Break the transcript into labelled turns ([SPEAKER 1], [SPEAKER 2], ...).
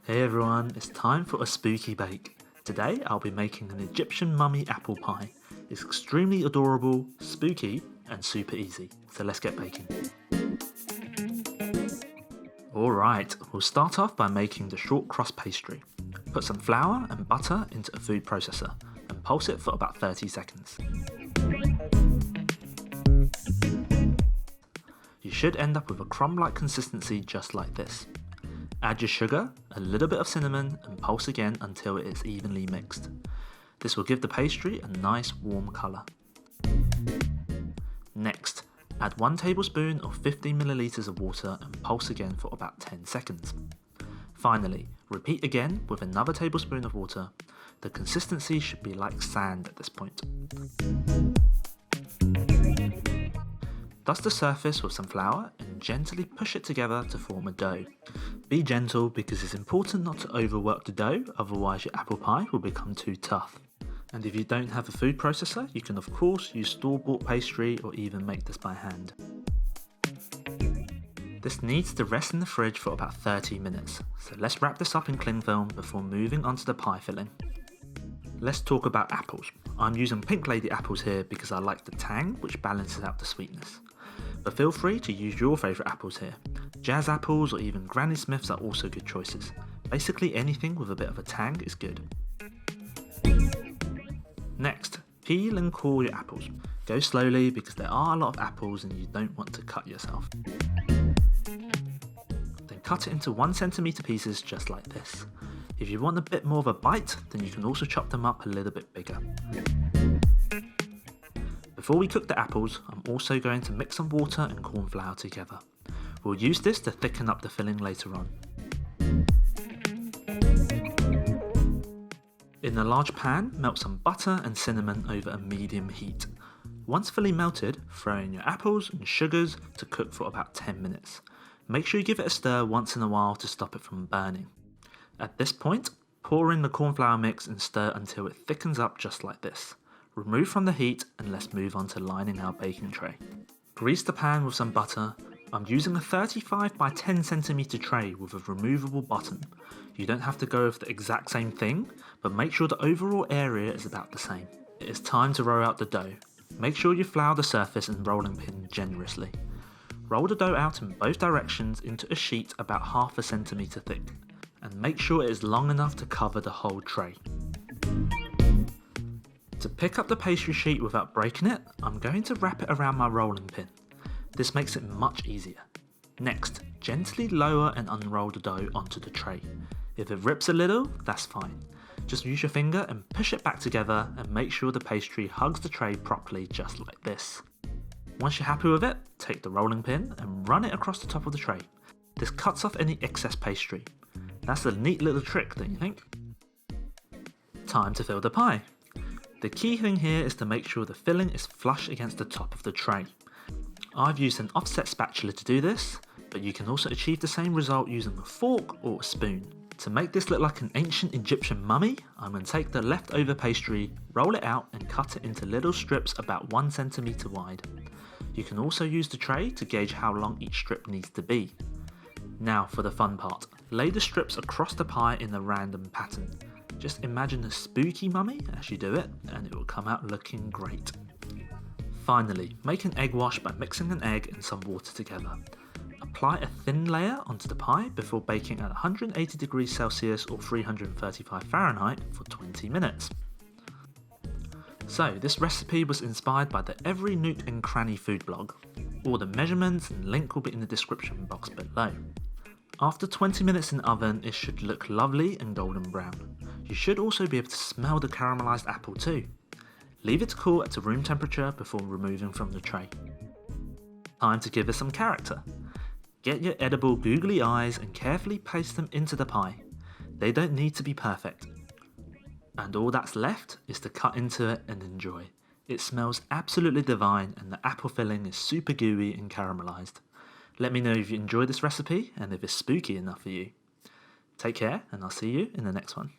[SPEAKER 1] Hey everyone, it's time for a spooky bake. Today I'll be making an Egyptian mummy apple pie. It's extremely adorable, spooky, and super easy. So let's get baking. Alright, we'll start off by making the short crust pastry. Put some flour and butter into a food processor and pulse it for about 30 seconds. You should end up with a crumb-like consistency just like this. Add your sugar, a little bit of cinnamon, and pulse again until it is evenly mixed. This will give the pastry a nice warm colour. Next, add 1 tablespoon or 50 milliliters of water and pulse again for about 10 seconds. Finally, repeat again with another tablespoon of water. The consistency should be like sand at this point. Dust the surface with some flour and gently push it together to form a dough. Be gentle because it's important not to overwork the dough, otherwise your apple pie will become too tough. And if you don't have a food processor, you can of course use store-bought pastry or even make this by hand. This needs to rest in the fridge for about 30 minutes, so let's wrap this up in cling film before moving on to the pie filling. Let's talk about apples. I'm using Pink Lady apples here because I like the tang, which balances out the sweetness. But feel free to use your favourite apples here. Jazz apples or even Granny Smiths are also good choices. Basically anything with a bit of a tang is good. Next, peel and core your apples. Go slowly because there are a lot of apples and you don't want to cut yourself. Then cut it into 1 centimetre pieces just like this. If you want a bit more of a bite, then you can also chop them up a little bit bigger. Before we cook the apples, I'm also going to mix some water and corn flour together. We'll use this to thicken up the filling later on. In a large pan, melt some butter and cinnamon over a medium heat. Once fully melted, throw in your apples and sugars to cook for about 10 minutes. Make sure you give it a stir once in a while to stop it from burning. At this point, pour in the corn flour mix and stir until it thickens up just like this. Remove from the heat and let's move on to lining our baking tray. Grease the pan with some butter. I'm using a 35 by 10 centimeter tray with a removable bottom. You don't have to go with the exact same thing, but make sure the overall area is about the same. It is time to roll out the dough. Make sure you flour the surface and rolling pin generously. Roll the dough out in both directions into a sheet about half a centimeter thick, and make sure it is long enough to cover the whole tray. To pick up the pastry sheet without breaking it, I'm going to wrap it around my rolling pin. This makes it much easier. Next, gently lower and unroll the dough onto the tray. If it rips a little, that's fine. Just use your finger and push it back together and make sure the pastry hugs the tray properly just like this. Once you're happy with it, take the rolling pin and run it across the top of the tray. This cuts off any excess pastry. That's a neat little trick, don't you think? Time to fill the pie. The key thing here is to make sure the filling is flush against the top of the tray. I've used an offset spatula to do this, but you can also achieve the same result using a fork or a spoon. To make this look like an ancient Egyptian mummy, I'm going to take the leftover pastry, roll it out and cut it into little strips about 1 centimeter wide. You can also use the tray to gauge how long each strip needs to be. Now for the fun part. Lay the strips across the pie in a random pattern. Just imagine a spooky mummy as you do it and it will come out looking great. Finally, make an egg wash by mixing an egg and some water together. Apply a thin layer onto the pie before baking at 180 degrees Celsius or 335 Fahrenheit for 20 minutes. So this recipe was inspired by the Every Nook and Cranny food blog. All the measurements and link will be in the description box below. After 20 minutes in the oven, it should look lovely and golden brown. You should also be able to smell the caramelised apple too. Leave it to cool at room temperature before removing from the tray. Time to give it some character. Get your edible googly eyes and carefully place them into the pie. They don't need to be perfect. And all that's left is to cut into it and enjoy. It smells absolutely divine and the apple filling is super gooey and caramelised. Let me know if you enjoyed this recipe and if it's spooky enough for you. Take care and I'll see you in the next one.